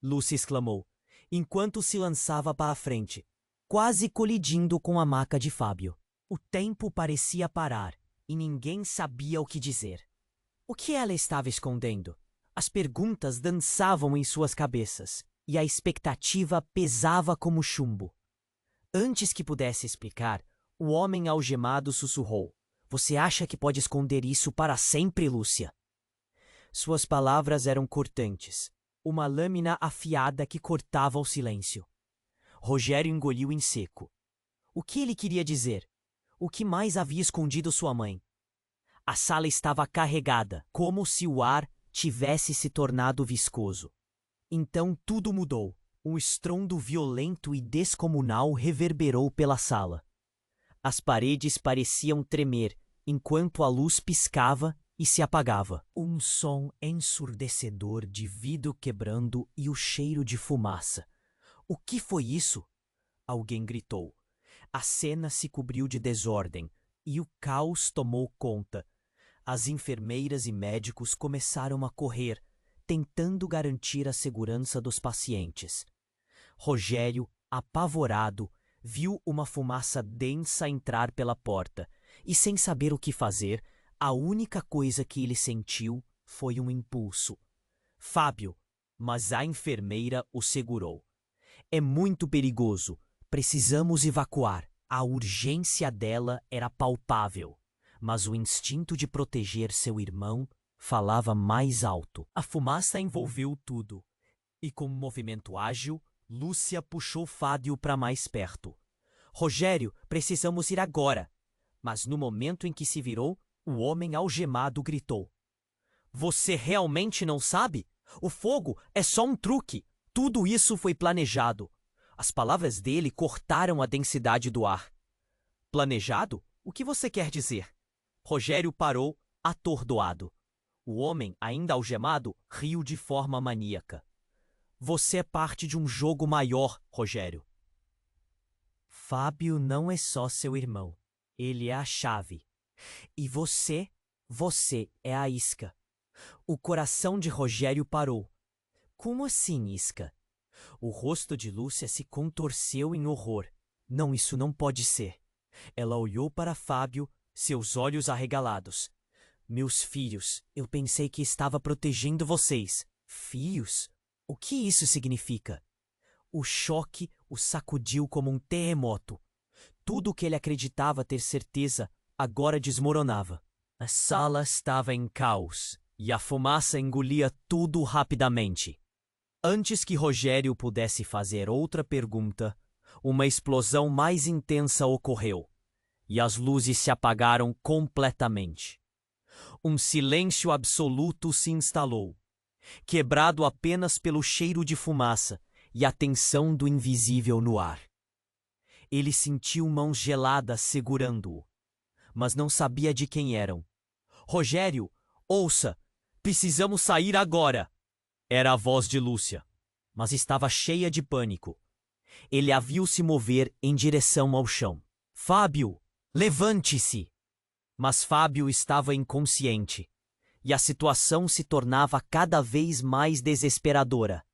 Lúcia exclamou, enquanto se lançava para a frente, quase colidindo com a maca de Fábio. O tempo parecia parar, e ninguém sabia o que dizer. O que ela estava escondendo? As perguntas dançavam em suas cabeças, e a expectativa pesava como chumbo. Antes que pudesse explicar, o homem algemado sussurrou. Você acha que pode esconder isso para sempre, Lúcia? Suas palavras eram cortantes, uma lâmina afiada que cortava o silêncio. Rogério engoliu em seco. O que ele queria dizer? O que mais havia escondido sua mãe? A sala estava carregada, como se o ar tivesse se tornado viscoso. Então tudo mudou. Um estrondo violento e descomunal reverberou pela sala. As paredes pareciam tremer, enquanto a luz piscava e se apagava. Um som ensurdecedor de vidro quebrando e o cheiro de fumaça. O que foi isso? Alguém gritou. A cena se cobriu de desordem, e o caos tomou conta. As enfermeiras e médicos começaram a correr, tentando garantir a segurança dos pacientes. Rogério, apavorado, viu uma fumaça densa entrar pela porta, e sem saber o que fazer, a única coisa que ele sentiu foi um impulso. Fábio, mas a enfermeira o segurou. É muito perigoso. Precisamos evacuar. A urgência dela era palpável, mas o instinto de proteger seu irmão falava mais alto. A fumaça envolveu tudo, e com um movimento ágil, Lúcia puxou Fábio para mais perto. Rogério, precisamos ir agora. Mas no momento em que se virou, o homem algemado gritou. Você realmente não sabe? O fogo é só um truque. Tudo isso foi planejado. As palavras dele cortaram a densidade do ar. Planejado? O que você quer dizer? Rogério parou, atordoado. O homem, ainda algemado, riu de forma maníaca. Você é parte de um jogo maior, Rogério. Fábio não é só seu irmão. Ele é a chave. E você é a isca. O coração de Rogério parou. Como assim, isca? O rosto de Lúcia se contorceu em horror. Não, isso não pode ser. Ela olhou para Fábio, seus olhos arregalados. Meus filhos, eu pensei que estava protegendo vocês. Filhos? O que isso significa? O choque o sacudiu como um terremoto. Tudo o que ele acreditava ter certeza agora desmoronava. A sala estava em caos e a fumaça engolia tudo rapidamente. Antes que Rogério pudesse fazer outra pergunta, uma explosão mais intensa ocorreu e as luzes se apagaram completamente. Um silêncio absoluto se instalou, quebrado apenas pelo cheiro de fumaça e a tensão do invisível no ar. Ele sentiu mãos geladas segurando-o, mas não sabia de quem eram. Rogério, ouça! Precisamos sair agora! Era a voz de Lúcia, mas estava cheia de pânico. Ele a viu se mover em direção ao chão. Fábio, levante-se! Mas Fábio estava inconsciente, e a situação se tornava cada vez mais desesperadora.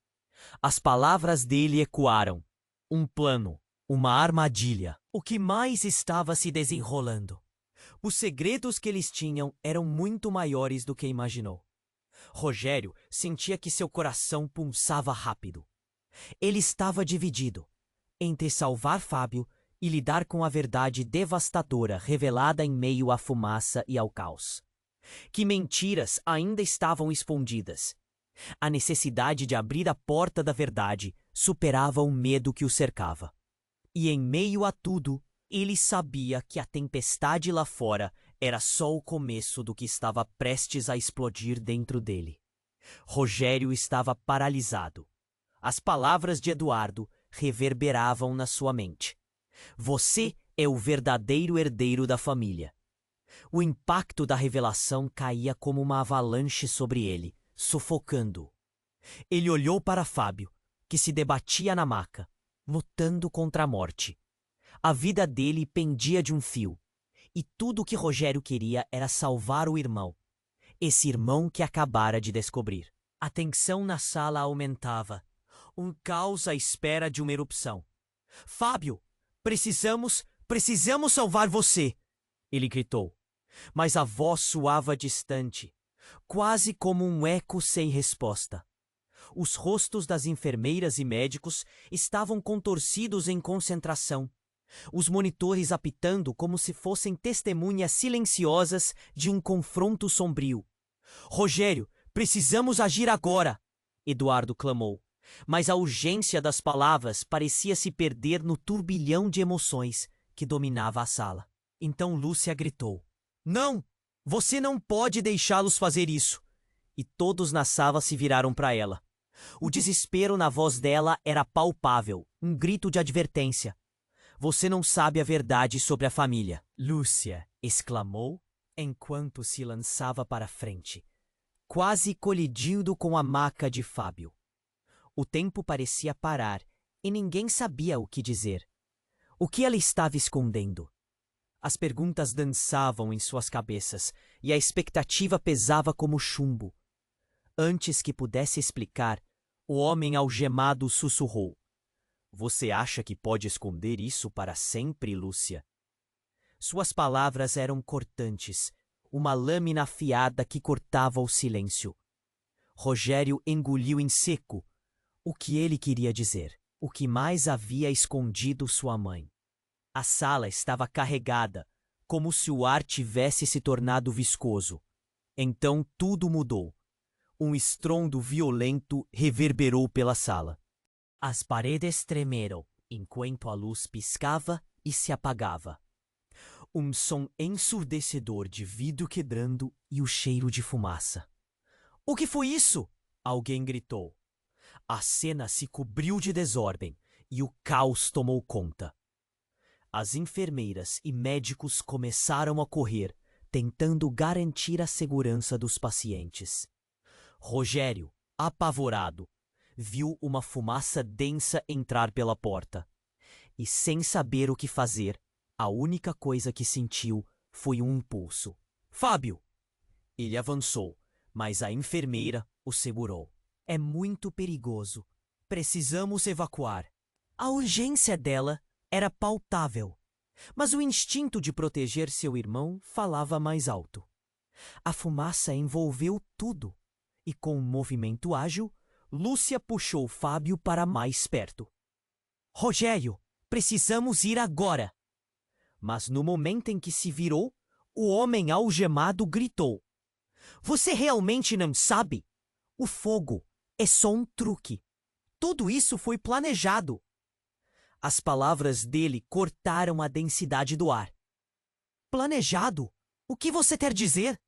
As palavras dele ecoaram. Um plano, uma armadilha. O que mais estava se desenrolando? Os segredos que eles tinham eram muito maiores do que imaginou. Rogério sentia que seu coração pulsava rápido. Ele estava dividido entre salvar Fábio e lidar com a verdade devastadora revelada em meio à fumaça e ao caos. Que mentiras ainda estavam escondidas? A necessidade de abrir a porta da verdade superava o medo que o cercava. E em meio a tudo, ele sabia que a tempestade lá fora era só o começo do que estava prestes a explodir dentro dele. Rogério estava paralisado. As palavras de Eduardo reverberavam na sua mente. Você é o verdadeiro herdeiro da família. O impacto da revelação caía como uma avalanche sobre ele, sufocando-o. Ele olhou para Fábio, que se debatia na maca, lutando contra a morte. A vida dele pendia de um fio, e tudo o que Rogério queria era salvar o irmão. Esse irmão que acabara de descobrir. A tensão na sala aumentava. Um caos à espera de uma erupção. Fábio, precisamos salvar você! Ele gritou. Mas a voz soava distante, quase como um eco sem resposta. Os rostos das enfermeiras e médicos estavam contorcidos em concentração, os monitores apitando como se fossem testemunhas silenciosas de um confronto sombrio. Rogério, precisamos agir agora! Eduardo clamou, mas a urgência das palavras parecia se perder no turbilhão de emoções que dominava a sala. Então Lúcia gritou. Não! Você não pode deixá-los fazer isso! E todos na sala se viraram para ela. O desespero na voz dela era palpável, um grito de advertência. Você não sabe a verdade sobre a família. Lúcia exclamou enquanto se lançava para frente, quase colidindo com a maca de Fábio. O tempo parecia parar e ninguém sabia o que dizer. O que ela estava escondendo? As perguntas dançavam em suas cabeças e a expectativa pesava como chumbo. Antes que pudesse explicar, o homem algemado sussurrou. Você acha que pode esconder isso para sempre, Lúcia? Suas palavras eram cortantes, uma lâmina afiada que cortava o silêncio. Rogério engoliu em seco o que ele queria dizer, o que mais havia escondido sua mãe. A sala estava carregada, como se o ar tivesse se tornado viscoso. Então tudo mudou. Um estrondo violento reverberou pela sala. As paredes tremeram, enquanto a luz piscava e se apagava. Um som ensurdecedor de vidro quebrando e o cheiro de fumaça. O que foi isso? Alguém gritou. A cena se cobriu de desordem e o caos tomou conta. As enfermeiras e médicos começaram a correr, tentando garantir a segurança dos pacientes. Rogério, apavorado, viu uma fumaça densa entrar pela porta. E sem saber o que fazer, a única coisa que sentiu foi um impulso. Fábio! Ele avançou, mas a enfermeira o segurou. É muito perigoso. Precisamos evacuar. A urgência dela era palpável, mas o instinto de proteger seu irmão falava mais alto. A fumaça envolveu tudo, e com um movimento ágil, Lúcia puxou Fábio para mais perto. Rogério, precisamos ir agora. Mas no momento em que se virou, o homem algemado gritou: Você realmente não sabe? O fogo é só um truque. Tudo isso foi planejado. As palavras dele cortaram a densidade do ar. Planejado? O que você quer dizer?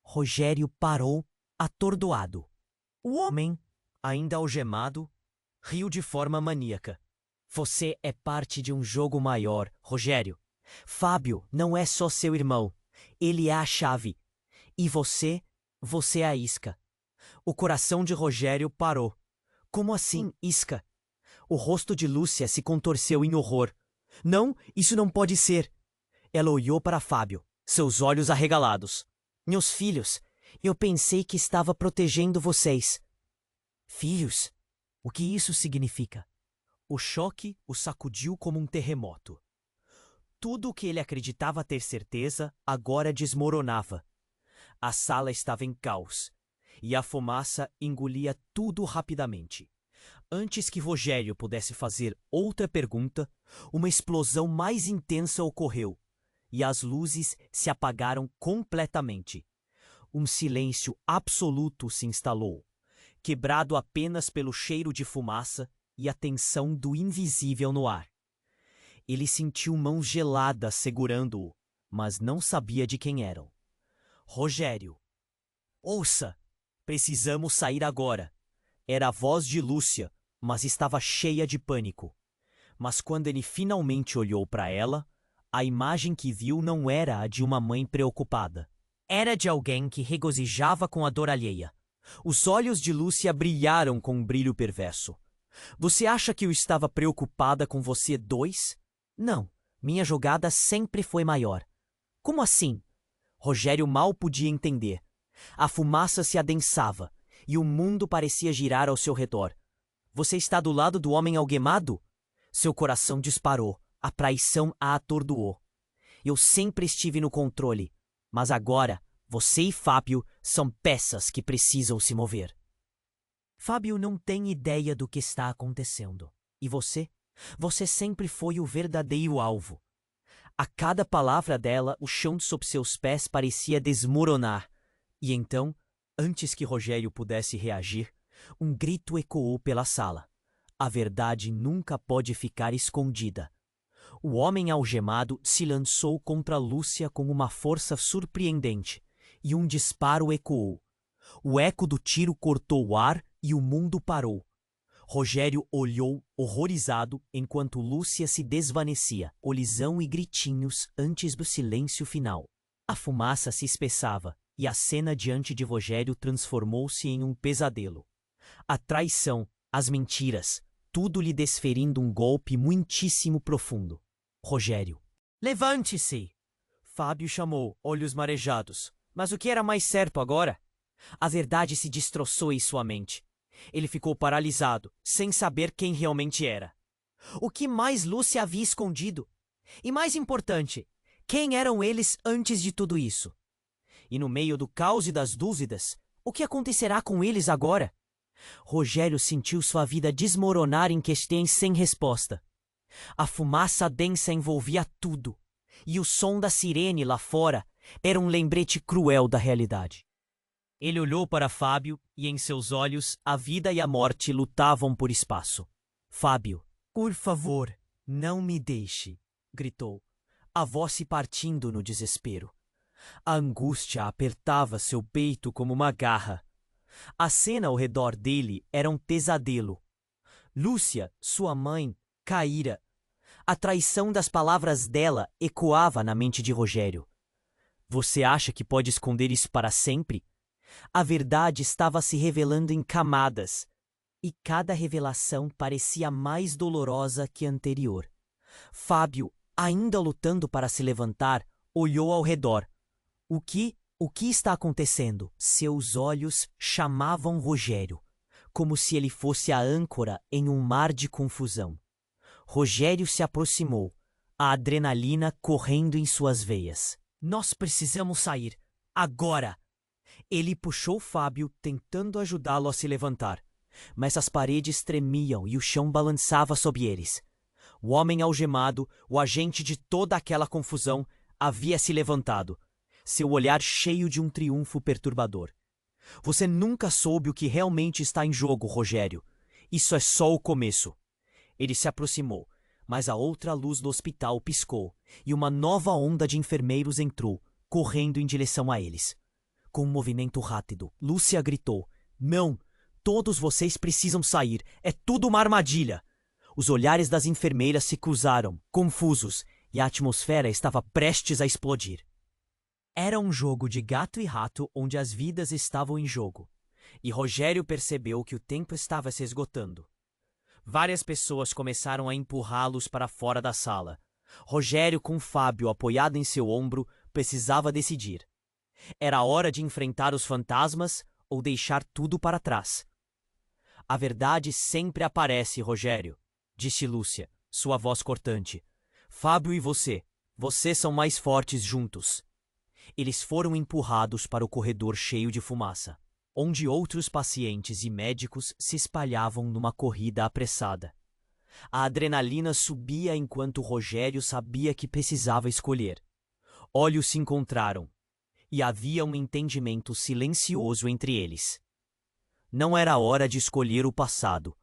Rogério parou, atordoado. O homem, ainda algemado, riu de forma maníaca. Você é parte de um jogo maior, Rogério. Fábio não é só seu irmão. Ele é a chave. E você é a isca. O coração de Rogério parou. Como assim, isca? O rosto de Lúcia se contorceu em horror. Não, isso não pode ser. Ela olhou para Fábio, seus olhos arregalados. Meus filhos, eu pensei que estava protegendo vocês. Filhos? O que isso significa? O choque o sacudiu como um terremoto. Tudo o que ele acreditava ter certeza agora desmoronava. A sala estava em caos, e a fumaça engolia tudo rapidamente. Antes que Rogério pudesse fazer outra pergunta, uma explosão mais intensa ocorreu, e as luzes se apagaram completamente. Um silêncio absoluto se instalou, quebrado apenas pelo cheiro de fumaça e a tensão do invisível no ar. Ele sentiu mãos geladas segurando-o, mas não sabia de quem eram. Rogério. Ouça! Precisamos sair agora. Era a voz de Lúcia, mas estava cheia de pânico. Mas quando ele finalmente olhou para ela, a imagem que viu não era a de uma mãe preocupada. Era de alguém que regozijava com a dor alheia. Os olhos de Lúcia brilharam com um brilho perverso. Você acha que eu estava preocupada com você dois? Não, minha jogada sempre foi maior. Como assim? Rogério mal podia entender. A fumaça se adensava e o mundo parecia girar ao seu redor. Você está do lado do homem algemado? Seu coração disparou. A traição a atordoou. Eu sempre estive no controle, mas agora você e Fábio são peças que precisam se mover. Fábio não tem ideia do que está acontecendo. E você? Você sempre foi o verdadeiro alvo. A cada palavra dela, o chão sob seus pés parecia desmoronar. E então, antes que Rogério pudesse reagir, um grito ecoou pela sala. A verdade nunca pode ficar escondida. O homem algemado se lançou contra Lúcia com uma força surpreendente, e um disparo ecoou. O eco do tiro cortou o ar e o mundo parou. Rogério olhou, horrorizado, enquanto Lúcia se desvanecia, olisão e gritinhos antes do silêncio final. A fumaça se espessava, e a cena diante de Rogério transformou-se em um pesadelo. A traição, as mentiras, tudo lhe desferindo um golpe muitíssimo profundo. Rogério. Levante-se! Fábio chamou, olhos marejados. Mas o que era mais certo agora? A verdade se destroçou em sua mente. Ele ficou paralisado, sem saber quem realmente era. O que mais Lúcia havia escondido? E mais importante, quem eram eles antes de tudo isso? E no meio do caos e das dúvidas, o que acontecerá com eles agora? Rogério sentiu sua vida desmoronar em questões sem resposta. A fumaça densa envolvia tudo, e o som da sirene lá fora era um lembrete cruel da realidade. Ele olhou para Fábio e em seus olhos a vida e a morte lutavam por espaço. Fábio, por favor, não me deixe, gritou, a voz se partindo no desespero. A angústia apertava seu peito como uma garra. A cena ao redor dele era um pesadelo. Lúcia, sua mãe, caíra. A traição das palavras dela ecoava na mente de Rogério. Você acha que pode esconder isso para sempre? A verdade estava se revelando em camadas, e cada revelação parecia mais dolorosa que a anterior. Fábio, ainda lutando para se levantar, olhou ao redor. O que está acontecendo? Seus olhos chamavam Rogério, como se ele fosse a âncora em um mar de confusão. Rogério se aproximou, a adrenalina correndo em suas veias. Nós precisamos sair, agora! Ele puxou Fábio, tentando ajudá-lo a se levantar. mas as paredes tremiam e o chão balançava sob eles. O homem algemado, o agente de toda aquela confusão, havia se levantado, seu olhar cheio de um triunfo perturbador. Você nunca soube o que realmente está em jogo, Rogério. Isso é só o começo. Ele se aproximou, mas a outra luz do hospital piscou e uma nova onda de enfermeiros entrou, correndo em direção a eles. Com um movimento rápido, Lúcia gritou: "Não! Todos vocês precisam sair! É tudo uma armadilha!" Os olhares das enfermeiras se cruzaram, confusos, e a atmosfera estava prestes a explodir. Era um jogo de gato e rato onde as vidas estavam em jogo, e Rogério percebeu que o tempo estava se esgotando. Várias pessoas começaram a empurrá-los para fora da sala. Rogério, com Fábio apoiado em seu ombro, precisava decidir. Era hora de enfrentar os fantasmas ou deixar tudo para trás. "A verdade sempre aparece, Rogério", disse Lúcia, sua voz cortante. "Fábio e vocês são mais fortes juntos." Eles foram empurrados para o corredor cheio de fumaça, onde outros pacientes e médicos se espalhavam numa corrida apressada. A adrenalina subia enquanto Rogério sabia que precisava escolher. Olhos se encontraram, e havia um entendimento silencioso entre eles. Não era hora de escolher o passado,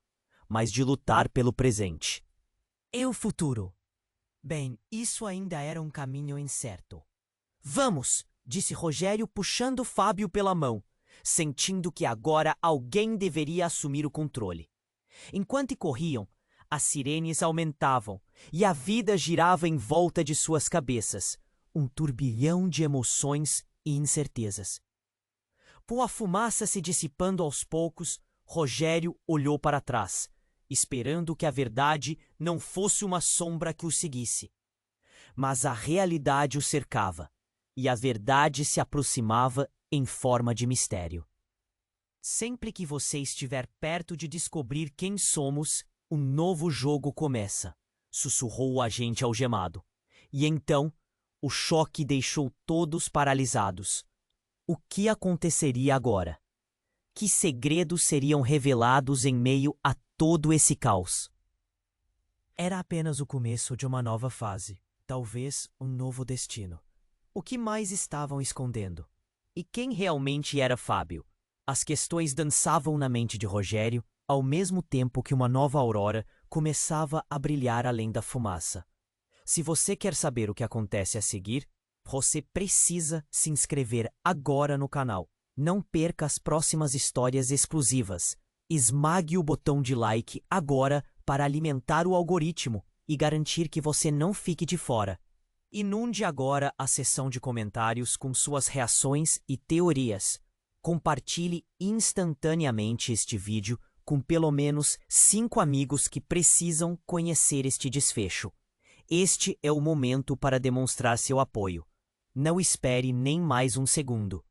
mas de lutar pelo presente. E o futuro? Bem, isso ainda era um caminho incerto. "Vamos!" disse Rogério, puxando Fábio pela mão, sentindo que agora alguém deveria assumir o controle. Enquanto corriam, as sirenes aumentavam e a vida girava em volta de suas cabeças, um turbilhão de emoções e incertezas. Com a fumaça se dissipando aos poucos, Rogério olhou para trás, esperando que a verdade não fosse uma sombra que o seguisse. Mas a realidade o cercava, e a verdade se aproximava em forma de mistério. "Sempre que você estiver perto de descobrir quem somos, um novo jogo começa", sussurrou o agente algemado. E então, o choque deixou todos paralisados. O que aconteceria agora? Que segredos seriam revelados em meio a todo esse caos? Era apenas o começo de uma nova fase, talvez um novo destino. O que mais estavam escondendo? E quem realmente era Fábio? As questões dançavam na mente de Rogério, ao mesmo tempo que uma nova aurora começava a brilhar além da fumaça. Se você quer saber o que acontece a seguir, você precisa se inscrever agora no canal. Não perca as próximas histórias exclusivas. Esmague o botão de like agora para alimentar o algoritmo e garantir que você não fique de fora. Inunde agora a seção de comentários com suas reações e teorias. Compartilhe instantaneamente este vídeo com pelo menos 5 amigos que precisam conhecer este desfecho. Este é o momento para demonstrar seu apoio. Não espere nem mais um segundo.